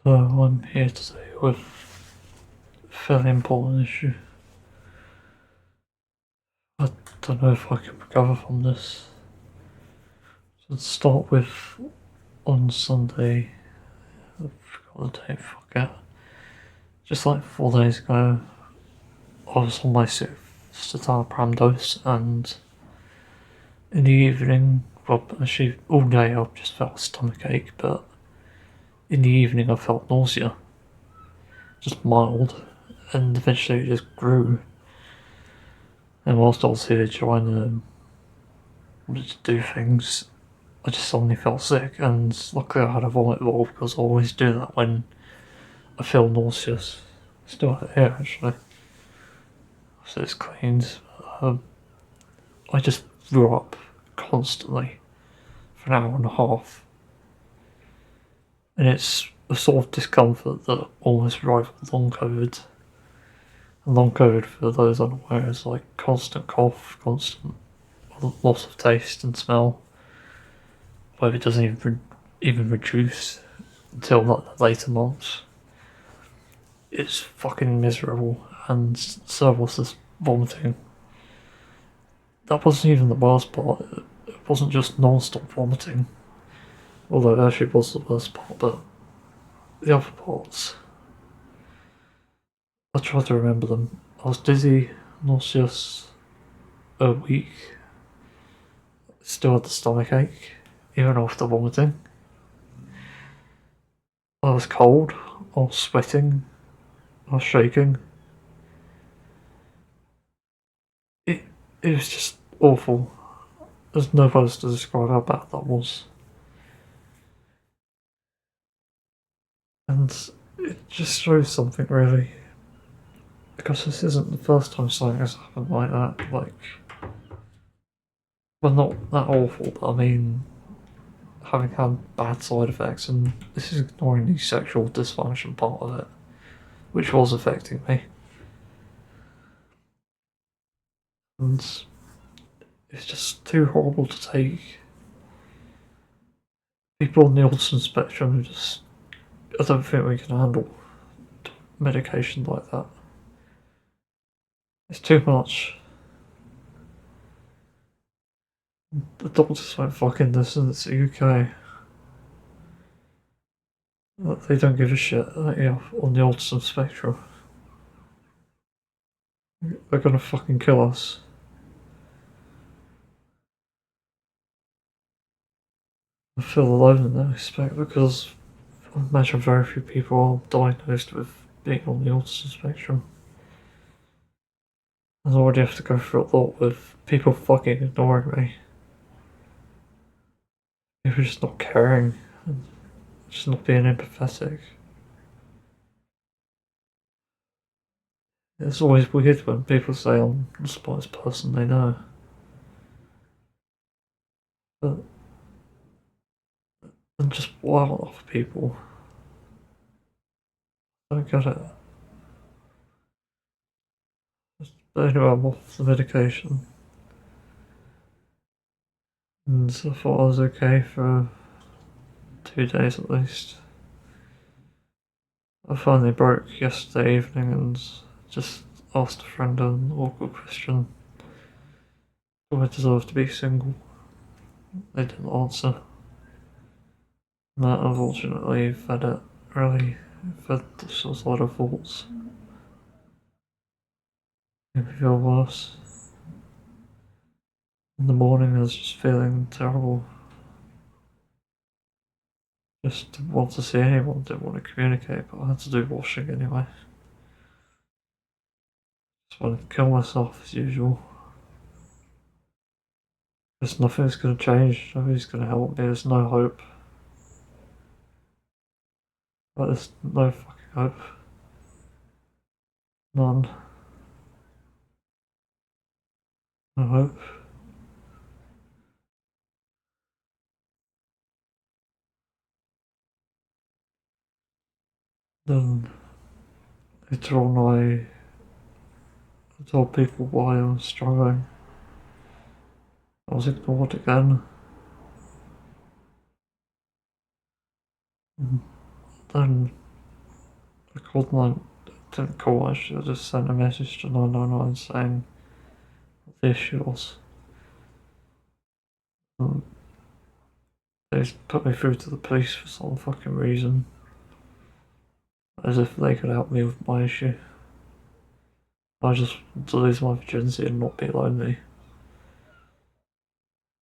So I'm here today with a fairly important issue. I don't know if I can recover from this. So to start with, on Sunday, I forgot the date, fuck it. Just like 4 days ago, I was on my citalopram dose, and in the evening, well, actually all day I just felt a stomach ache, but in the evening I felt nausea, just mild, and eventually it just grew. And whilst I was here trying to do things, I just suddenly felt sick, and luckily I had a vomit ball because I always do that when I feel nauseous. Still have it here actually, so it's cleaned. I just threw up constantly for an hour and a half, and it's a sort of discomfort that almost rivals long COVID. And long COVID, for those unaware, is like constant cough, constant loss of taste and smell, where it doesn't even reduce until like the later months. It's fucking miserable, and so was this vomiting. That wasn't even the worst part. It wasn't just non-stop vomiting, although it actually was the worst part, but the other parts, I tried to remember them. I was dizzy, nauseous, weak, still had the stomach ache, even after vomiting. I was cold, I was sweating, I was shaking. It, it was just awful. There's no words to describe how bad that was. And it just shows something really, because this isn't the first time something has happened like that. Like, well, not that awful, but I mean, having had bad side effects, and this is ignoring the sexual dysfunction part of it, which was affecting me. And it's just too horrible to take. People on the autism spectrum just, I don't think we can handle medication like that. It's too much. The doctors won't fucking listen. It's the UK. They don't give a shit on the autism spectrum. They're gonna fucking kill us. I feel alone in that respect because I imagine very few people are diagnosed with being on the autism spectrum. And I already have to go through a lot with people fucking ignoring me. People just not caring and just not being empathetic. It's always weird when people say I'm the smartest person they know. But I'm just wild off people. I don't get it. But anyway, I'm off the medication. And I thought I was okay for 2 days at least. I finally broke yesterday evening and just asked a friend an awkward question. Do I deserve to be single? They didn't answer. And that unfortunately fed the suicidal thoughts. Made me feel worse. In the morning I was just feeling terrible. Just didn't want to see anyone, didn't want to communicate, but I had to do washing anyway. Just wanted to kill myself as usual. Because nothing's going to change, nobody's going to help me, there's no hope. But there's no fucking hope. None. No hope. Then later on I told people why I was struggling. I was ignored again. And then I called mine, didn't call actually, I just sent a message to 999 saying what the issue was. They put me through to the police for some fucking reason. As if they could help me with my issue. I just want to lose my virginity and not be lonely.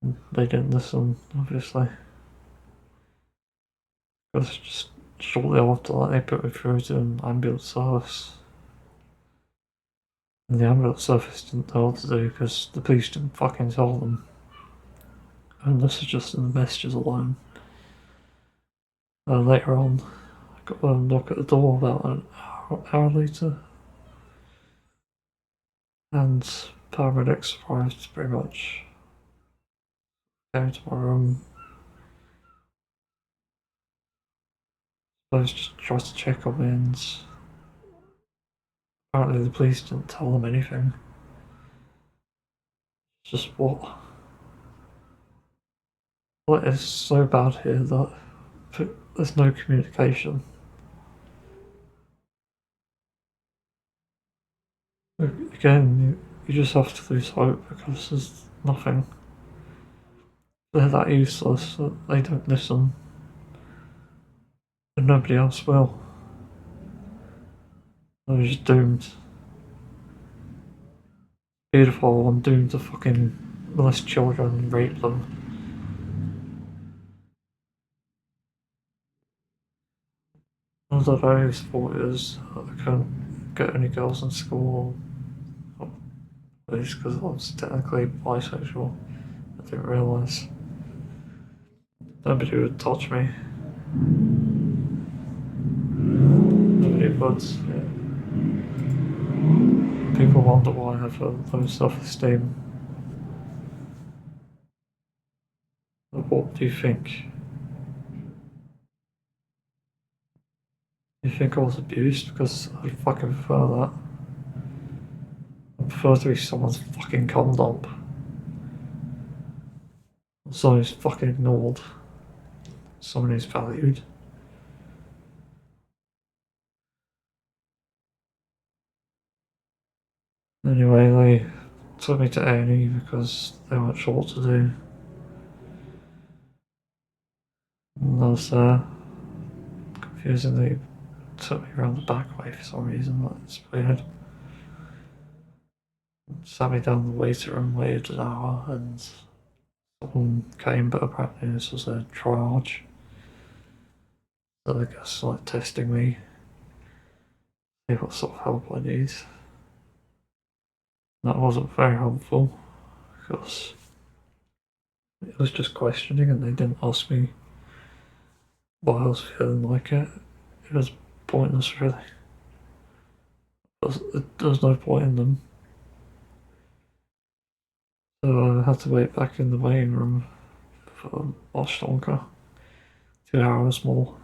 And they didn't listen, obviously. Because just shortly after that, they put me through to an ambulance service. And the ambulance service didn't know what to do because the police didn't fucking tell them. And this is just in the messages alone. Later on, I got a knock at the door about an hour later. And paramedics arrived pretty much. Came to my room. I was just trying to check on me, and apparently the police didn't tell them anything. It's just what is so bad here that there's no communication. Again, you just have to lose hope because there's nothing. They're that useless that they don't listen, and nobody else will. They're just doomed. Beautiful, I'm doomed to fucking molest children and rape them. I don't know whose fault it is. I couldn't get any girls in school. It's because I was technically bisexual. I didn't realise. Nobody would touch me. Nobody would. Yeah. People wonder why I have a low self-esteem. What do you think? You think I was abused? Because I fucking prefer that. I prefer to be someone's fucking cum dump. Someone who's fucking ignored. Someone who's valued. Anyway, they took me to A&E because they weren't sure what to do. And I was confusingly took me around the back way for some reason. That's weird. Sat me down in the waiting room, waited an hour, and someone came, but apparently this was a triage. So I guess like testing me, see what sort of help I need. That wasn't very helpful because it was just questioning and they didn't ask me why I was feeling like it. It was pointless, really. There was no point in them. So I had to wait back in the waiting room for much longer. 2 hours more.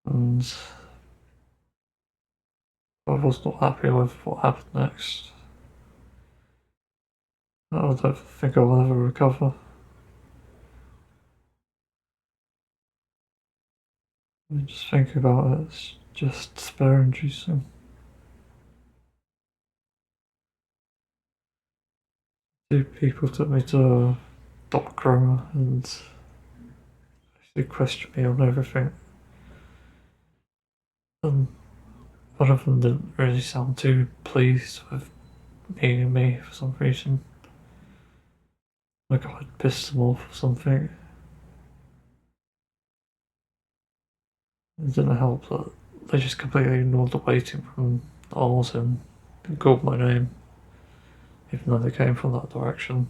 And I was not happy with what happened next. I don't think I'll ever recover. Just thinking about it, it's just despair inducing. 2 people took me to a doctor and they questioned me on everything. And one of them didn't really sound too pleased with meeting me for some reason. Like I'd pissed them off or something. It didn't help that they just completely ignored the waiting room doors and called my name, even though they came from that direction.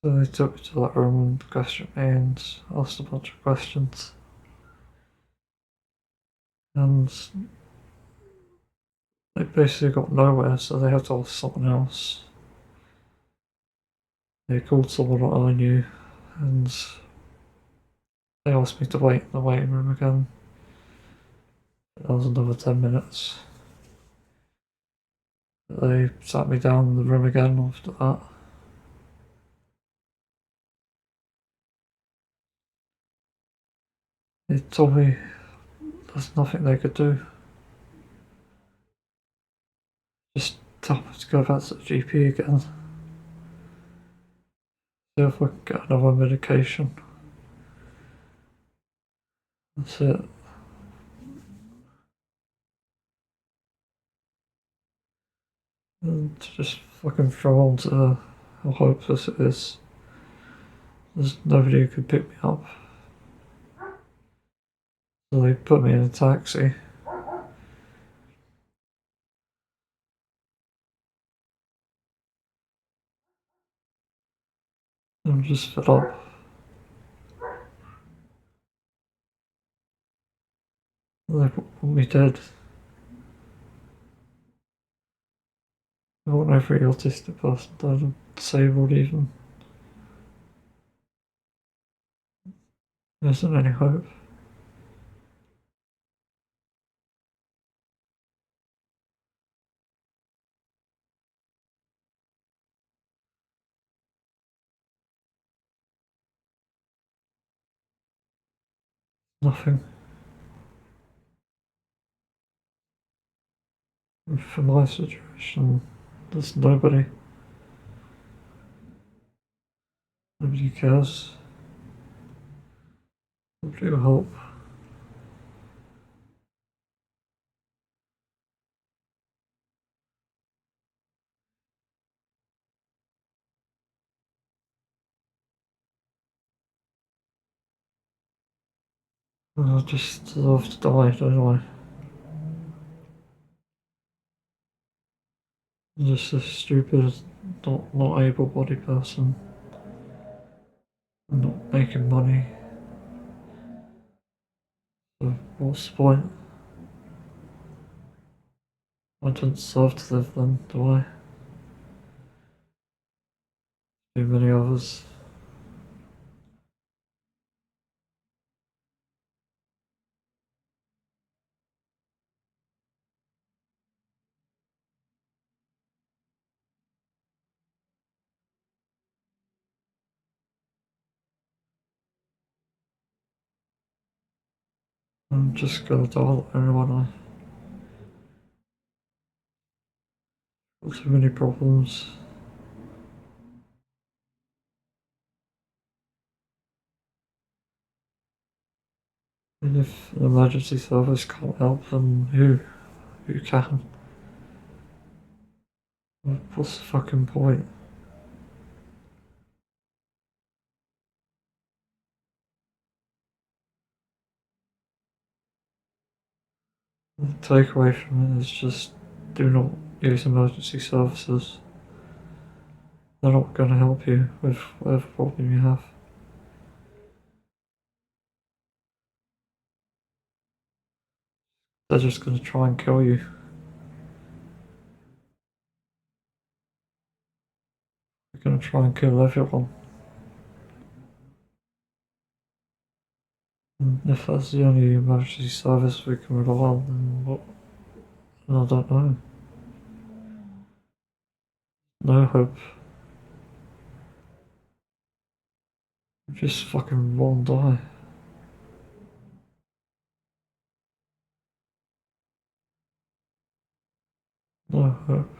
So they took me to that room and questioned me and asked a bunch of questions. And they basically got nowhere, so they had to ask someone else. They called someone that I knew, and they asked me to wait in the waiting room again. That was another 10 minutes. They sat me down in the room again after that. They told me there's nothing they could do. Just tell me to go back to the GP again. See if I can get another medication. That's it. And just fucking throw on to how hopeless it is. There's nobody who could pick me up. So they put me in a taxi. I'm just fed up. They want me dead. They want every autistic person dead and disabled even. There isn't any hope. Nothing. And for my situation, there's nobody. Nobody cares. Nobody will help. I just deserve to die, don't I? I'm just a stupid, not able-bodied person. I'm not making money. So what's the point? I don't deserve to live then, do I? Too many others. I'm just gonna die alone when I got too many problems. And if an emergency service can't help, then who can? What's the fucking point? The takeaway from it is just do not use emergency services. They're not going to help you with whatever problem you have. They're just going to try and kill you. They're going to try and kill everyone. And if that's the only emergency service we can rely on, then what? Then I don't know. No hope. Just fucking won't die. No hope.